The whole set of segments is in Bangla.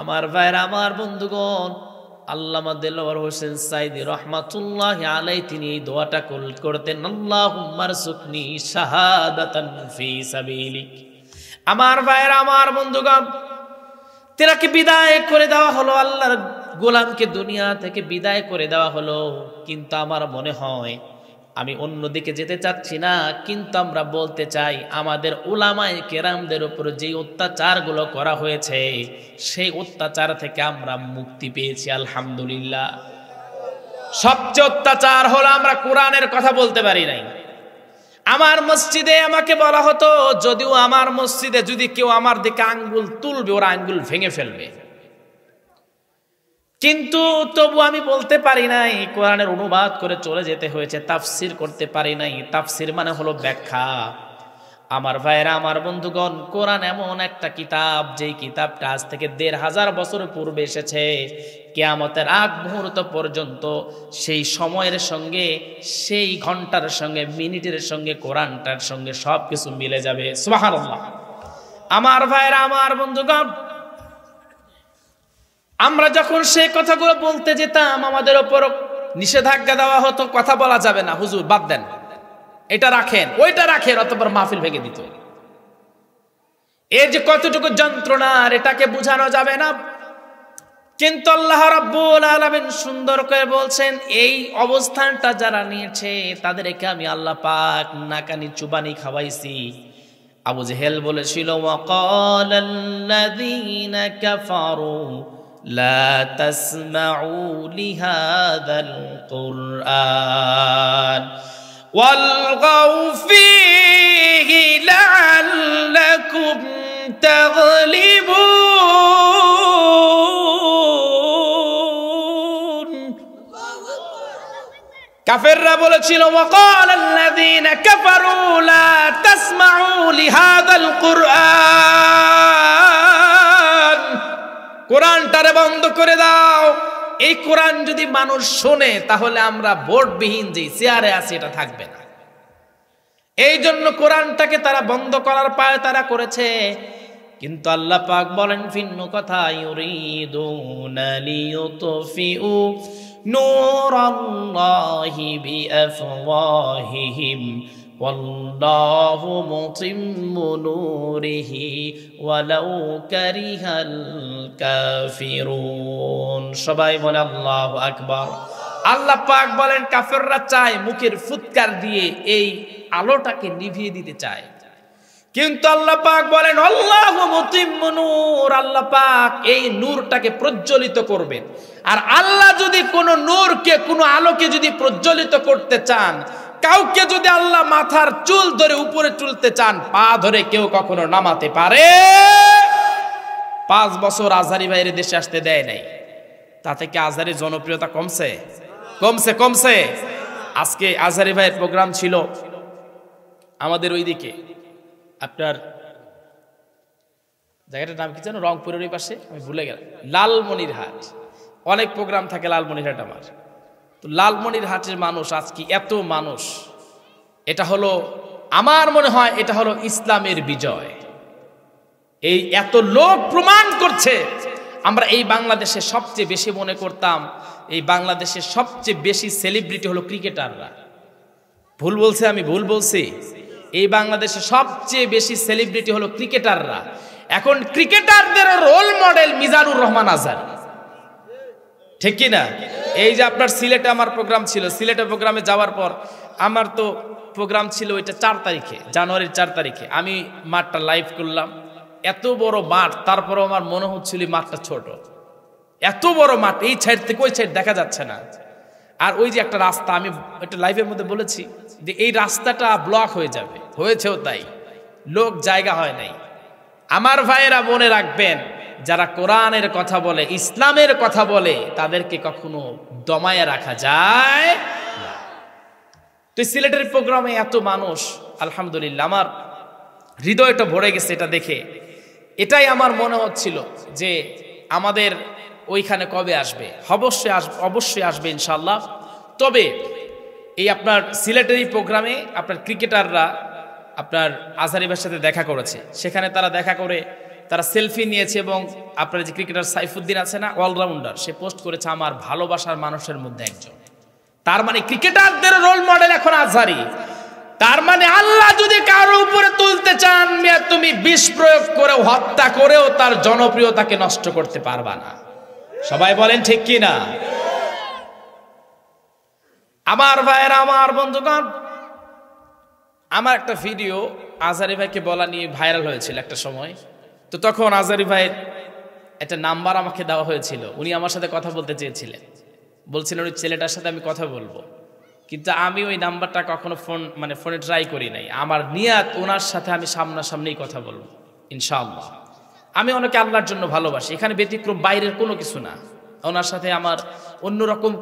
আমার ভাইরা, আমার বন্ধুগণ, আল্লামা দেলোয়ার হোসেন সাইদি রহমাতুল্লাহি আলাইহি তিনি এই দোয়াটা করতেন, আল্লাহুম্মা রযুকনি শাহাদাতান ফি সাবিলিক। আমার ভাইরা, আমার বন্ধুগণ, তেনাকে বিদায় করে দেওয়া হলো, আল্লাহর গোলামকে দুনিয়া থেকে বিদায় করে দেওয়া হলো। কিন্তু আমার মনে হয় আমি অন্যদিকে যেতে চাচ্ছি না, কিন্তু আমরা বলতে চাই আমাদের উলামায়ে কেরামদের উপর যে অত্যাচারগুলো করা হয়েছে সেই অত্যাচার থেকে আমরা মুক্তি পেয়েছি, আলহামদুলিল্লাহ। সবচেয়ে অত্যাচার হলো আমরা কোরআনের কথা বলতে পারি নাই। আমার মসজিদে আমাকে বলা হতো, যদিও আমার মসজিদে যদি কেউ আমার দিকে আঙ্গুল তুলবে ওরা আঙ্গুল ভেঙে ফেলবে, কিন্তু তবু আমি বলতে পারি নাই। কোরআনের অনুবাদ করে চলে যেতে হয়েছে, তাফসির করতে পারি নাই। তাফসির মানে হলো ব্যাখ্যা। আমার ভাইরা, আমার বন্ধুগণ, কোরআন এমন একটা কিতাব যেই কিতাবটা আজ থেকে ১৫০০ বছর পূর্বে এসেছে। কিয়ামতের আগ মুহূর্ত পর্যন্ত সেই সময়ের সঙ্গে, সেই ঘন্টার সঙ্গে, মিনিটের সঙ্গে, কোরআনটার সঙ্গে সবকিছু মিলে যাবে, সুবহানাল্লাহ। আমার ভাইরা, আমার বন্ধুগণ, আমরা যখন সেই কথাগুলো বলতে যেতাম আমাদের ওপর নিষেধাজ্ঞা দেওয়া হতো, কথা বলা যাবে না, হুজুর বাদ দেন, এটা রাখেন, ওইটা রাখেন, অতঃপর মাহফিল ভেঙে দিত। এর যে কতটুকু যন্ত্রণা এটাকে বোঝানো যাবে না। কিন্তু আল্লাহ রাব্বুল আলামিন সুন্দর করে বলছেন, এই অবস্থানটা যারা নিয়েছে তাদেরকে আমি আল্লাহ পাক নাকানি চুবানি খাওয়াইছি। আবু জেহেল বলেছিল, ওয়াকালাল্লাযীনা কাফারু লা তাসমাউ লিহাযাল কুরআন ওয়ালগাউ ফীহি লাআল্লাকুম তাগলিবুন। কাফেররা বলেছিল, ওয়াকালাল্লাযীনা কাফারু লা তাসমাউ লিহাযাল কুরআন, কোরআনটারে বন্ধ করে দাও। এই কোরআন যদি মানুষ শোনে তাহলে আমরা ভোটবিহীন যে চেয়ারে আছি এটা থাকবে না। এই জন্য কোরআনটাকে তারা বন্ধ করার পায় তারা করেছে। কিন্তু আল্লাহ পাক বলেন ভিন্ন কথা, ইউরিদুনা লিইউতফিউ নূরাল্লাহি বিআফওয়াহিহিম ওয়াল্লাহু মুতিম্মু নূরিহি ওয়ালাউ কারিহাল কাফিরুন। সবাই বলে আল্লাহু আকবার। আল্লাহ পাক বলেন কাফেররা চায় মুখের ফুৎকার দিয়ে এই আলোটাকে নিভিয়ে দিতে চায়, কিন্তু আল্লাহ পাক বলেন আল্লাহু মুতিম্মু নূর, আল্লাহ পাক এই নূরটাকে প্রজ্বলিত করবেন। আর আল্লাহ যদি কোনো নূরকে, কোনো আলোকে যদি প্রজ্বলিত করতে চান, কাউকে যদি আল্লাহ মাথার চুল ধরে উপরে তুলতে চান, পা ধরে কেউ কখনো নামাতে পারে? 5 বছর আজহারি ভাইয়ের দেশে আসতে দেয় নাই, তাতে কি আজহারির জনপ্রিয়তা কমছে? কমছে, কমছে। আজকে আজহারি ভাইয়ের প্রোগ্রাম ছিল আমাদের ওইদিকে, আপনার জায়গাটার নাম কি জানো, রংপুরের ওই পাশে, আমি ভুলে গেলাম, লালমনিরহাট। অনেক প্রোগ্রাম থাকে লালমনিরহাট আমার। তো লালমনিরহাটের মানুষ আজকে এত মানুষ, এটা হলো, আমার মনে হয় এটা হলো ইসলামের বিজয়। এই এত লোক প্রমাণ করছে। আমরা এই বাংলাদেশে সবচেয়ে বেশি মনে করতাম এই বাংলাদেশের সবচেয়ে বেশি সেলিব্রিটি হলো ক্রিকেটাররা। ভুল বলছে? আমি ভুল বলছি? এই বাংলাদেশে সবচেয়ে বেশি সেলিব্রিটি হলো ক্রিকেটাররা। এখন ক্রিকেটারদের রোল মডেল মিজানুর রহমান আজহারী, ঠিক কি না? এই যে আপনার সিলেটে আমার প্রোগ্রাম ছিল, সিলেটে প্রোগ্রামে যাওয়ার পর আমার তো প্রোগ্রাম ছিল ওইটা 4 তারিখে, জানুয়ারির 4 তারিখে। আমি মাঠটা লাইভ করলাম, এত বড় মাঠ, তারপরও আমার মনে হচ্ছিল মাঠটা ছোট। এত বড় মাঠ, এই সাইড থেকে ওই সাইড দেখা যাচ্ছে না। আর ওই যে একটা রাস্তা, আমি একটা লাইভের মধ্যে বলেছি যে এই রাস্তাটা ব্লক হয়ে যাবে, হয়েছেও তাই, লোক জায়গা হয় নাই। আমার ভাইয়েরা মনে রাখবেন, যারা কোরআনের কথা বলে, ইসলামের কথা বলে, তাদেরকে কখনো দমায়ে রাখা যায় না। তো সিলেটের প্রোগ্রামে এত মানুষ, আলহামদুলিল্লাহ আমার হৃদয়টা ভরে গেছে এটা দেখে। এটাই আমার মনে হচ্ছিল যে আমাদের ওইখানে কবে আসবে। অবশ্যই আসবে ইনশাআল্লাহ। তবে এই আপনার সিলেটের এই প্রোগ্রামে আপনার ক্রিকেটাররা আপনার আজহারি ভাইয়ের সাথে দেখা করেছে। সেখানে তারা দেখা করে তারা সেলফি নিয়েছে এবং আপনার যে ক্রিকেটার সাইফুদ্দিন আছে না, অলরাউন্ডার, সে পোস্ট করেছে আমার ভালোবাসার মানুষের মধ্যে একজন। তার মানে ক্রিকেটারদের রোল মডেল এখন আজহারি। তার মানে আল্লাহ যদি কারো উপরে তুলতে চান, তুমি বিষ প্রয়োগ করে হত্যা করেও তার জনপ্রিয়তাকে নষ্ট করতে পারবা না। সবাই বলেন ঠিক কি না? আমার ভাইয়েরা, আমার বন্ধুগণ, আমার একটা ভিডিও আজহারি ভাইকে বলা নিয়ে ভাইরাল হয়েছিল একটা সময়। তো তখন আজহারি ভাইয়ের একটা নাম্বার আমাকে দেওয়া হয়েছিল, উনি আমার সাথে কথা বলতে চেয়েছিলেন, বলছিলেন ওই ছেলেটার সাথে আমি কথা বলবো, কিন্তু আমি ওই নাম্বারটা কখনো ফোনে ট্রাই করি নাই। আমার নিয়াত ওনার সাথে আমি সামনাসামনি কথা বলবো ইনশাআল্লাহ। আমি ওনাকে আল্লাহর জন্য ভালোবাসি, এখানে ব্যতিক্রম বাইরের কোনো কিছু না। ওনার সাথে আমার অন্যরকম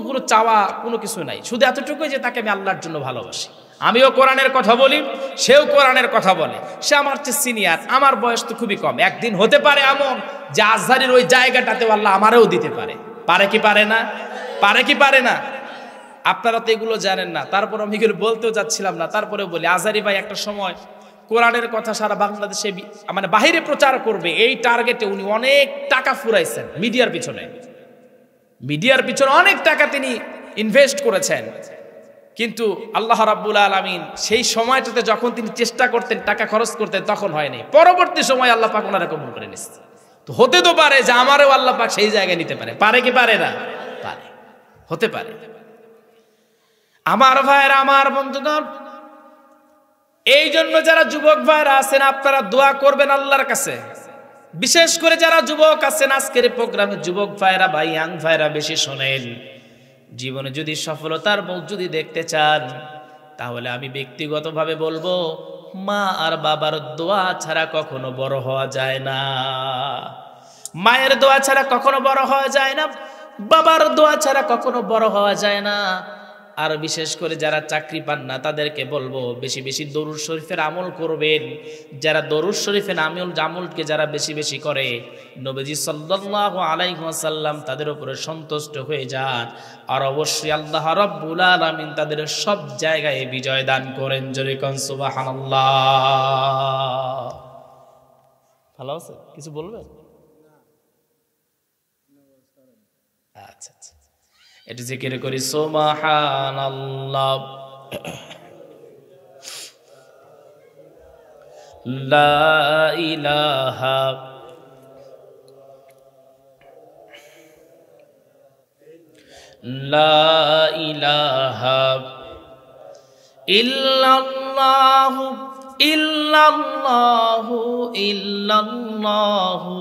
কোনো চাওয়া কোনো কিছু নাই, শুধু এতটুকুই যে তাকে আমি আল্লাহর জন্য ভালোবাসি। আমিও কোরআনের কথা বলি, সেও কোরআনের কথা বলে। সে আমার চেয়ে সিনিয়র, আমার বয়স তো খুবই কম। একদিন হতে পারে এমন যে আজহারির ওই জায়গাটাতে আল্লাহ আমারও দিতে পারে। পারে কি পারে না? পারে কি পারে না? আপনারা তো এগুলো জানেন না, তারপর আমি এগুলো বলতেও যাচ্ছিলাম না, তারপরেও বলি আজহারি ভাই একটা সময় কোরআনের কথা সারা বাংলাদেশে বাহিরে প্রচার করবে, এই টার্গেটে উনি অনেক টাকা ফুরাইছেন। মিডিয়ার পিছনে অনেক টাকা তিনি ইনভেস্ট করেছেন, কিন্তু আল্লাহ রাব্বুল আলামিন সেই সময়টাতে যখন তিনি চেষ্টা করতেন, টাকা খরচ করতেন, তখন হয়নি। পরবর্তী সময় আল্লাহ পাক ওনারা কবুল করে নিচ্ছে। তো হতে তো পারে যে আমারও আল্লাহ পাক সেই জায়গায় নিতে পারে। পারে কি পারে না? পারে, হতে পারে। আমার ভাইরা, আমার বন্ধুগণ, এই জন্য যারা যুবক ভাইরা আছেন, আপনারা দোয়া করবেন আল্লাহর কাছে। বিশেষ করে যারা যুবক আছেন, আজকের প্রোগ্রামে যুবক ভাইরা বা ইয়াং ভাইরা বেশি শোনেন। জীবনে যদি সফলতার মুখ যদি দেখতে চান, তাহলে আমি ব্যক্তিগতভাবে বলবো, মা আর বাবার দোয়া ছাড়া কখনো বড় হওয়া যায় না। মায়ের দোয়া ছাড়া কখনো বড় হওয়া যায় না, বাবার দোয়া ছাড়া কখনো বড় হওয়া যায় না। আর বিশেষ করে যারা চাকরি পান না, তাদেরকে বলবো বেশি বেশি দরুদ শরীফের আমল করবেন। যারা দরুদ শরীফের আমলকে যারা বেশি বেশি করে, নবীজি সাল্লাল্লাহু আলাইহি ওয়াসাল্লাম তাদের উপরে সন্তুষ্ট হয়ে যান। আর অবশ্যই আল্লাহ রাব্বুল আলামিন তাদের সব জায়গায় বিজয় দান করেন। জোরে কোন সুবহানাল্লাহ। ভালো আছে? কিছু বলবেন? আচ্ছা আচ্ছা, এটা জিকির করি সুবহানাল্লাহ, লা ইলাহা ইল্লাল্লাহু ইল্লাল্লাহু ইল্লাল্লাহু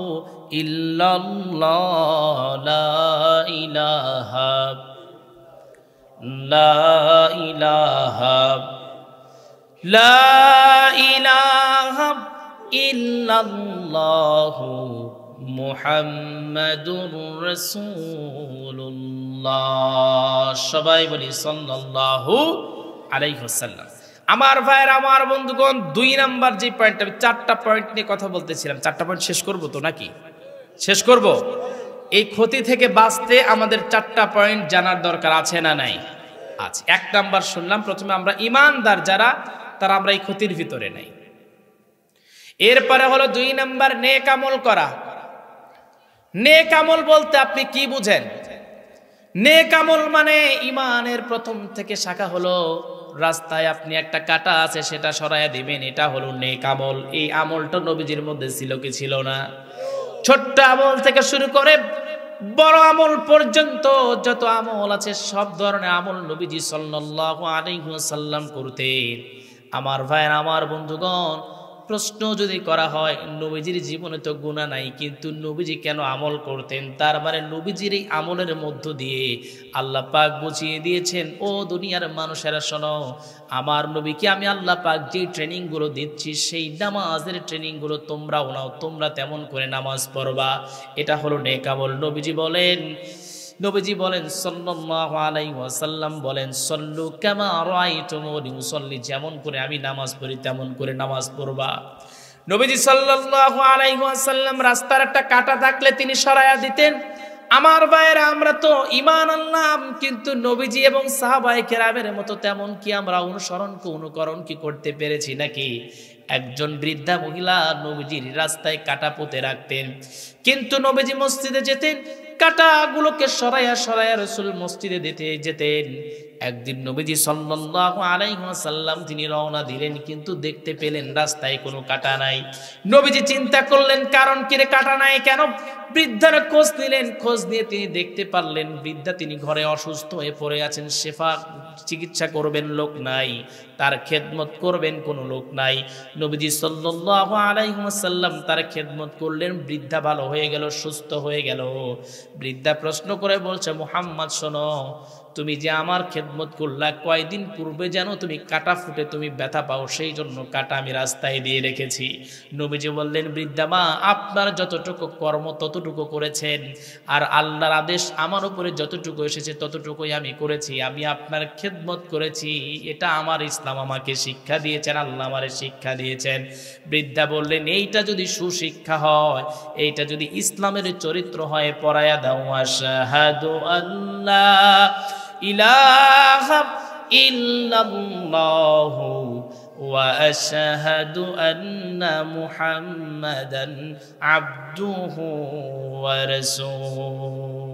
ইল্লাল্লাহ, লা ইলাহা ইল্লাল্লাহু মুহাম্মাদুর রাসূলুল্লাহ। সবাই বলি সাল্লাল্লাহু আলাইহি ওয়াসাল্লাম। আমার ভাইয়ের, আমার বন্ধুগণ, 2 নাম্বার যে পয়েন্ট, আমি 4টা পয়েন্ট নিয়ে কথা বলতেছিলাম। 4টা পয়েন্ট শেষ করব তো নাকি? শেষ করব। এই ক্ষতি থেকে বাঁচতে আমাদের 4টা পয়েন্ট জানার দরকার আছে না নাই? আছে। 1 নাম্বার শুনলাম, প্রথমে আমরা ইমানদার যারা, তারা আমরা এই ক্ষতির ভিতরে নাই। এরপরে হলো 2 নাম্বার নেক আমল করা। নেক আমল বলতে আপনি কি বুঝেন? নেক আমল মানে ইমানের প্রথম থেকে শাখা হলো, রাস্তায় আপনি একটা কাটা আছে সেটা সরাইয়া দিবেন, এটা হলো নেক আমল। এই আমলটা নবীজির মধ্যে ছিল কি ছিল না? ছোট্ট আমল থেকে শুরু করে বড় আমল পর্যন্ত যত আমল আছে, সব ধরনের আমল নবীজি সাল্লাল্লাহু আলাইহি ওয়াসাল্লাম করতেন। আমার ভাইয়ের, আমার বন্ধুগণ, প্রশ্ন যদি করা হয়, নবীজির জীবনে তো গুনাহ নাই, কিন্তু নবীজি কেন আমল করতেন? তার মানে নবীজির এই আমলের মধ্য দিয়ে আল্লাহ পাক বুঝিয়ে দিয়েছেন, ও দুনিয়ার মানুষেরা শোনো, আমার নবীকে আমি আল্লাহ পাক যে ট্রেনিংগুলো দিচ্ছি, সেই নামাজের ট্রেনিংগুলো তোমরাও নাও, তোমরা তেমন করে নামাজ পড়বা। এটা হলো নেক আমল। নবীজি বলেন সাল্লাল্লাহু আলাইহি ওয়াসাল্লাম বলেন, সল্লু কামা রাআইতুমুনি উসাল্লি, যেমন করে আমি নামাজ পড়ি তেমন করে নামাজ পড়বা। নবীজি সাল্লাল্লাহু আলাইহি ওয়াসাল্লাম রাস্তার একটা কাঁটা থাকলে তিনি সরাইয়া দিতেন। আমার ভাইয়েরা, আমরা তো ঈমান আনলাম, কিন্তু নবীজি এবং সাহাবায়ে কেরামের মতো তেমন কি আমরা অনুকরণ কি করতে পেরেছি নাকি? একজন বৃদ্ধা মহিলা নবীজির রাস্তায় কাটা পুঁতে রাখতেন, কিন্তু নবীজি মসজিদে যেতেন, কাটাগুলোকে সরাইয়া সরাইয়া রাসূল মসজিদে দিতে যেতেন। একদিন নবীজি সাল্লাল্লাহু আলাইহি ওয়াসাল্লাম তিনি রওনা দিলেন, কিন্তু দেখতে পেলেন রাস্তায় কোনো কাটা নাই। নবীজি চিন্তা করলেন কারণ কি রে, কাটা নাই কেন? বৃদ্ধার খোঁজ নিলেন, খোঁজ নিয়ে তিনি দেখতে পারলেন বৃদ্ধা তিনি ঘরে অসুস্থ হয়ে পড়ে আছেন, শেফা চিকিৎসা করবেন লোক নাই, তার খেদমত করবেন কোনো লোক নাই। নবীজি সাল্লাল্লাহু আলাইহি ওয়াসাল্লাম তার খেদমত করলেন, বৃদ্ধা ভালো হয়ে গেল, সুস্থ হয়ে গেল। বৃদ্ধা প্রশ্ন করে বলছে, মুহাম্মদ শোনো, তুমি যে আমার খেদমত করলা, কয়দিন পূর্বে যেন তুমি কাটা ফুটে তুমি ব্যথা পাও, সেই জন্য কাটা আমি রাস্তায় দিয়ে রেখেছি। নবীজি বললেন, বৃদ্ধা মা, আপনার যতটুকু কর্ম ততটুকু করেছেন, আর আল্লাহর আদেশ আমার উপরে যতটুকু এসেছে ততটুকুই আমি করেছি, আমি আপনার খেদমত করেছি, এটা আমার ইসলাম আমাকে শিক্ষা দিয়েছেন, আল্লাহ আমারে শিক্ষা দিয়েছেন। বৃদ্ধা বললেন, এইটা যদি সুশিক্ষা হয়, এইটা যদি ইসলামের চরিত্র হয়, পড়ায়া দাও, আশহাদু আল্লাহ ইলাহা ইল্লাল্লাহু ওয়া আশহাদু আন্না মুহাম্মাদান আবদুহু ওয়া রাসূলুহু।